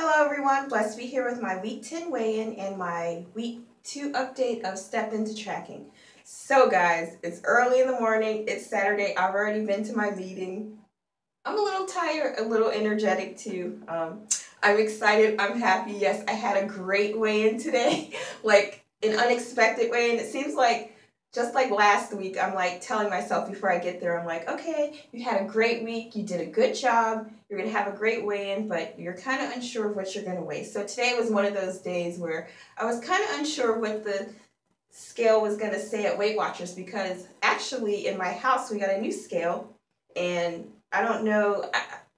Hello everyone, blessed to be here with my week 10 weigh-in and my week 2 update of Step Into Tracking. So guys, it's early in the morning, it's Saturday, I've already been to my meeting. I'm a little tired, a little energetic too. I'm excited, I'm happy. Yes, I had a great weigh-in today, like an unexpected weigh-in. It seems like just like last week, I'm like telling myself before I get there, I'm like, okay, you had a great week, you did a good job, you're gonna have a great weigh-in, but you're kind of unsure of what you're gonna weigh. So today was one of those days where I was kind of unsure what the scale was gonna say at Weight Watchers, because actually in my house we got a new scale, and I don't know,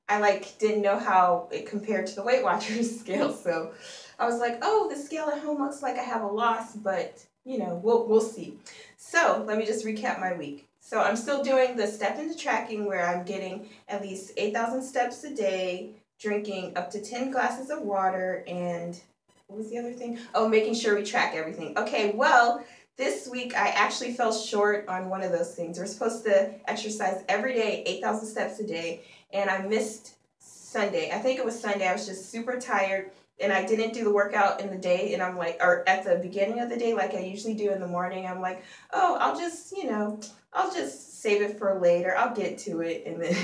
I like didn't know how it compared to the Weight Watchers scale, so I was like, oh, the scale at home looks like I have a loss, but you know, we'll see. So let me just recap my week. So I'm still doing the Step Into Tracking where I'm getting at least 8,000 steps a day, drinking up to 10 glasses of water, and what was the other thing? Oh, making sure we track everything. Okay, well, this week I actually fell short on one of those things. We're supposed to exercise every day, 8,000 steps a day, and I missed Sunday. I think it was Sunday. I was just super tired, and I didn't do the workout in the day, and I'm like, or at the beginning of the day like I usually do in the morning. I'm like, oh, I'll just, I'll just save it for later. I'll get to it. And then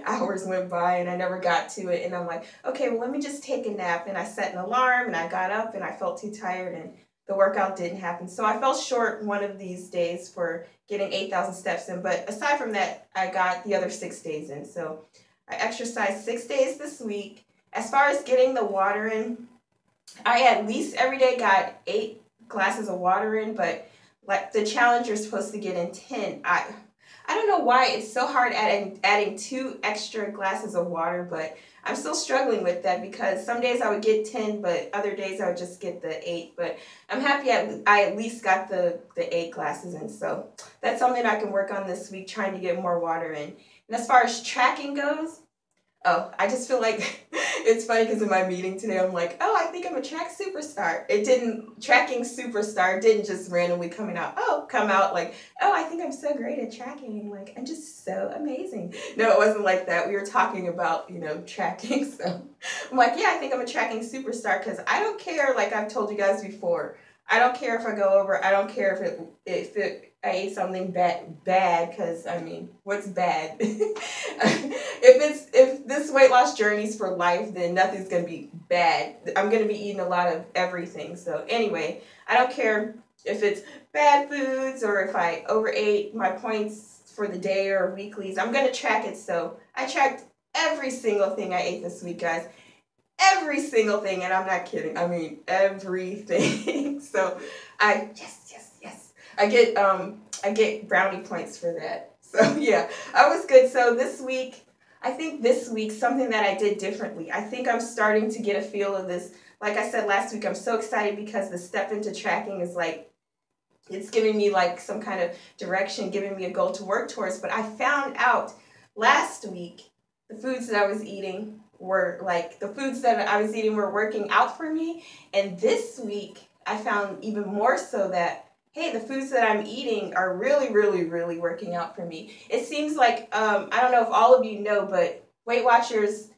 hours went by and I never got to it. And I'm like, okay, well, let me just take a nap. And I set an alarm and I got up and I felt too tired and the workout didn't happen. So I fell short one of these days for getting 8,000 steps in. But aside from that, I got the other 6 days in. So I exercised 6 days this week. As far as getting the water in, I at least every day got 8 glasses of water in, but like the challenge you're supposed to get in 10. I don't know why it's so hard adding 2 extra glasses of water, but I'm still struggling with that because some days I would get 10, but other days I would just get the 8. But I'm happy I at least got the 8 glasses in, so that's something I can work on this week, trying to get more water in. And as far as tracking goes, oh, I just feel like it's funny because in my meeting today, I'm like, oh, I think I'm a track superstar. Tracking superstar didn't just randomly come out like, oh, I think I'm so great at tracking. Like, I'm just so amazing. No, it wasn't like that. We were talking about, tracking. So I'm like, yeah, I think I'm a tracking superstar because I don't care, like I've told you guys before. I don't care if I go over. I don't care if I ate something bad, because I mean, what's bad? If this weight loss journey's for life, then nothing's gonna be bad. I'm gonna be eating a lot of everything. So anyway, I don't care if it's bad foods or if I overate my points for the day or weeklies. I'm gonna track it. So I tracked every single thing I ate this week, guys. Every single thing, and I'm not kidding. I mean, everything. So yes. I get brownie points for that. So yeah, I was good. So I think this week, something that I did differently. I think I'm starting to get a feel of this. Like I said last week, I'm so excited because the Step Into Tracking is like, it's giving me like some kind of direction, giving me a goal to work towards. But I found out last week the foods that I was eating were working out for me. And this week I found even more so that, hey, the foods that I'm eating are really, really, really working out for me. It seems like, I don't know if all of you know, but Weight Watchers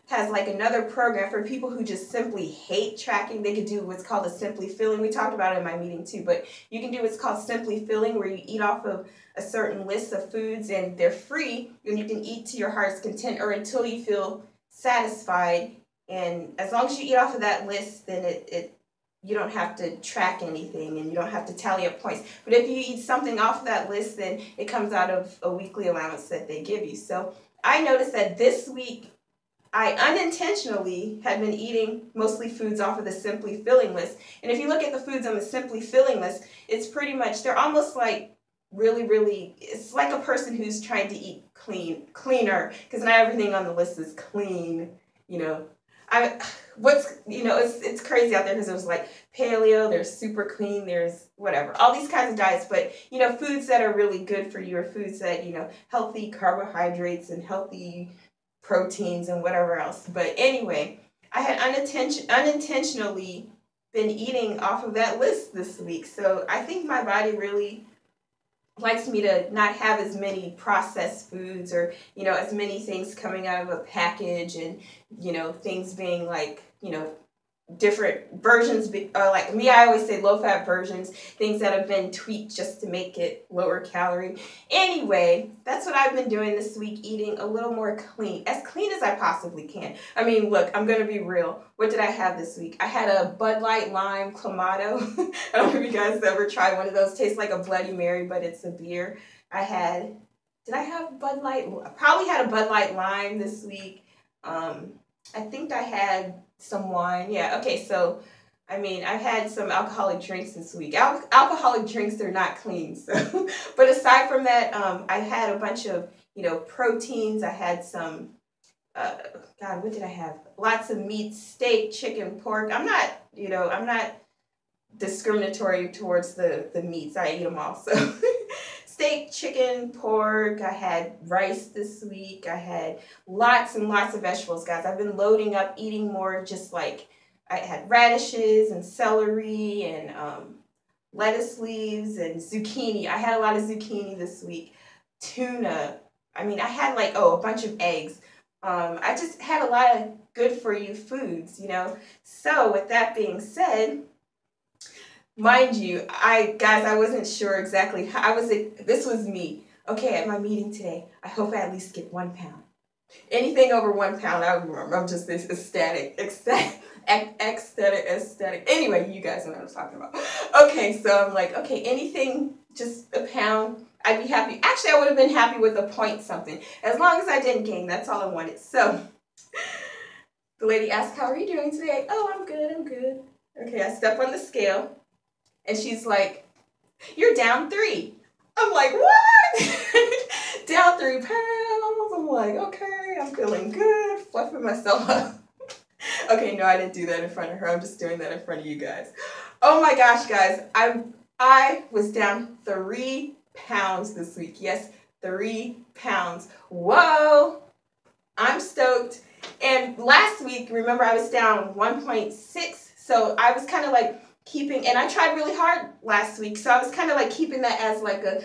has like another program for people who just simply hate tracking. They could do what's called a Simply Feeling. We talked about it in my meeting too, but you can do what's called Simply Feeling, where you eat off of a certain list of foods and they're free and you can eat to your heart's content or until you feel satisfied. And as long as you eat off of that list, then you don't have to track anything and you don't have to tally up points. But if you eat something off of that list, then it comes out of a weekly allowance that they give you. So I noticed that this week I unintentionally had been eating mostly foods off of the Simply Filling list. And if you look at the foods on the Simply Filling list, it's pretty much, they're almost like really, really, it's like a person who's trying to eat cleaner, because not everything on the list is clean, it's crazy out there because there's like paleo, there's super clean, there's whatever, all these kinds of diets, but foods that are really good for you are foods that, healthy carbohydrates and healthy proteins and whatever else. But anyway, I had unintentionally been eating off of that list this week. So I think my body really likes me to not have as many processed foods or, as many things coming out of a package and, things being like, different versions, like me, I always say low-fat versions, things that have been tweaked just to make it lower calorie. Anyway, that's what I've been doing this week, eating a little more clean as I possibly can. I mean, look, I'm going to be real. What did I have this week? I had a Bud Light Lime Clamato. I don't know if you guys ever tried one of those. Tastes like a Bloody Mary, but it's a beer. Did I have Bud Light? I probably had a Bud Light Lime this week. I think I had some wine. Yeah, okay, so, I mean, I've had some alcoholic drinks this week. Alcoholic drinks, they're not clean, so. But aside from that, I had a bunch of, proteins. I had some, God, what did I have? Lots of meat, steak, chicken, pork. I'm not discriminatory towards the meats. I eat them all, so. Steak, chicken, pork. I had rice this week. I had lots and lots of vegetables, guys. I've been loading up, eating more, just like I had radishes and celery and lettuce leaves and zucchini. I had a lot of zucchini this week. Tuna. I mean, I had like, a bunch of eggs. I just had a lot of good for you foods, So with that being said, mind you, I wasn't sure exactly how this was me. Okay, at my meeting today, I hope I at least get 1 pound. Anything over 1 pound, I'm just this ecstatic. Anyway, you guys know what I'm talking about. Okay, so I'm like, okay, anything just a pound, I'd be happy. Actually, I would have been happy with a point something. As long as I didn't gain, that's all I wanted. So, the lady asked, how are you doing today? Oh, I'm good. Okay, I step on the scale. And she's like, you're down 3. I'm like, what? Down 3 pounds. I'm like, okay, I'm feeling good, fluffing myself up. Okay, no, I didn't do that in front of her. I'm just doing that in front of you guys. Oh my gosh, guys. I was down 3 pounds this week. Yes, 3 pounds. Whoa. I'm stoked. And last week, remember, I was down 1.6. So I was kind of like, and I tried really hard last week, so I was kind of like keeping that as like a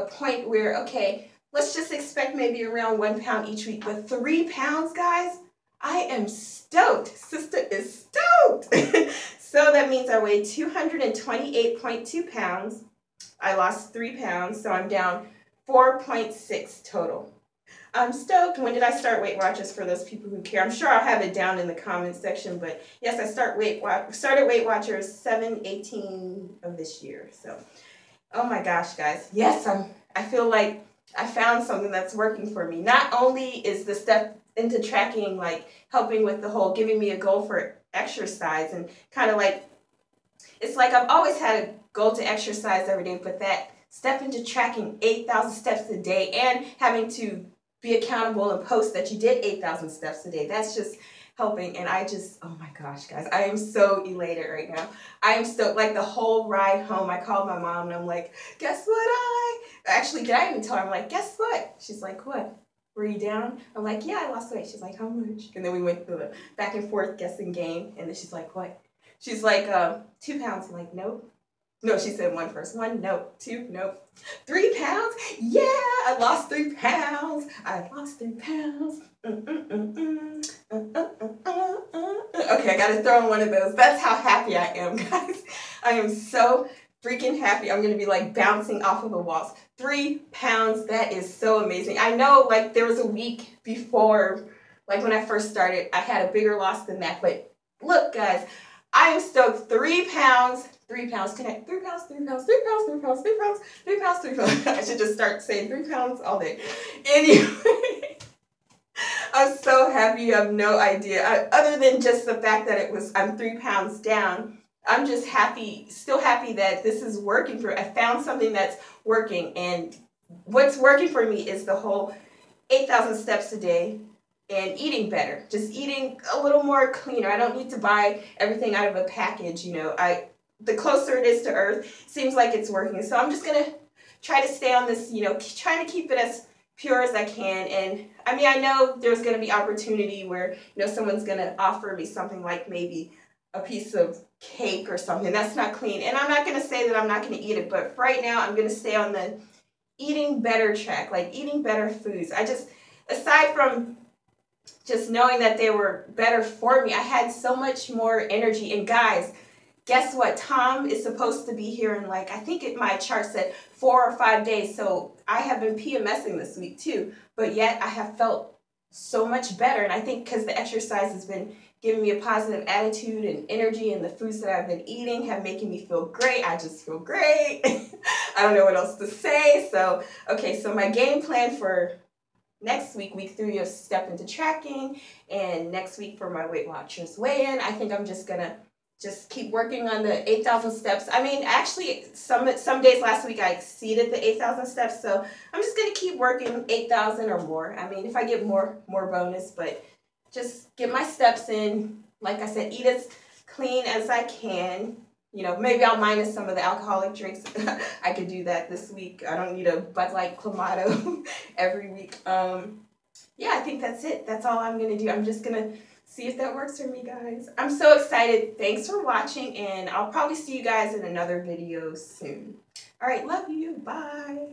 point where, okay, let's just expect maybe around 1 pound each week. But 3 pounds, guys, I am stoked. Sister is stoked. So that means I weighed 228.2 pounds. I lost 3 pounds, so I'm down 4.6 total. I'm stoked. When did I start Weight Watchers for those people who care? I'm sure I'll have it down in the comments section, but yes, I started Weight Watchers 7/18 of this year. So, oh my gosh, guys. Yes, I feel like I found something that's working for me. Not only is the step into tracking like helping with the whole giving me a goal for exercise and kind of like, it's like I've always had a goal to exercise every day, but that step into tracking 8,000 steps a day and having to be accountable and post that you did 8,000 steps a day. That's just helping. And oh my gosh, guys, I am so elated right now. I am stoked. Like the whole ride home, I called my mom and I'm like, guess what actually, did I even tell her? I'm like, guess what? She's like, what? Were you down? I'm like, yeah, I lost weight. She's like, how much? And then we went through the back and forth guessing game. And then she's like, what? She's like, 2 pounds. I'm like, nope. No, she said 1 first. 1, nope. 2, nope. 3 pounds? Yeah, I lost 3 pounds. I lost 3 pounds. Okay, I gotta throw in one of those. That's how happy I am, guys. I am so freaking happy. I'm gonna be like bouncing off of the walls. 3 pounds, that is so amazing. I know like there was a week before, like when I first started, I had a bigger loss than that. But look, guys, I am stoked. 3 pounds. 3 pounds. Can I? 3 pounds, 3 pounds, 3 pounds, 3 pounds, 3 pounds, 3 pounds, 3 pounds. I should just start saying 3 pounds all day. Anyway, I'm so happy. You have no idea. Other than just the fact that I'm 3 pounds down, I'm just happy, still happy that this is working for me. I found something that's working. And what's working for me is the whole 8,000 steps a day. And eating better, just eating a little more cleaner. I don't need to buy everything out of a package, the closer it is to earth, seems like it's working. So I'm just going to try to stay on this, trying to keep it as pure as I can. And I mean, I know there's going to be opportunity where, someone's going to offer me something like maybe a piece of cake or something. That's not clean. And I'm not going to say that I'm not going to eat it, but right now I'm going to stay on the eating better track, like eating better foods. Aside from just knowing that they were better for me, I had so much more energy. And guys, guess what? Tom is supposed to be here in, like, I think my chart said 4 or 5 days. So I have been PMSing this week too, but yet I have felt so much better. And I think because the exercise has been giving me a positive attitude and energy, and the foods that I've been eating have making me feel great. I just feel great. I don't know what else to say. So, okay, so my game plan for next week, week 3 of Step Into Tracking, and next week for my Weight Watchers weigh-in, I think I'm just gonna keep working on the 8,000 steps. I mean, actually, some days last week I exceeded the 8,000 steps, so I'm just gonna keep working 8,000 or more. I mean, if I get more bonus, but just get my steps in. Like I said, eat as clean as I can. You know, maybe I'll minus some of the alcoholic drinks. I could do that this week. I don't need a Bud Light Clamato every week. Yeah, I think that's it. That's all I'm going to do. I'm just going to see if that works for me, guys. I'm so excited. Thanks for watching, and I'll probably see you guys in another video soon. All right, love you. Bye.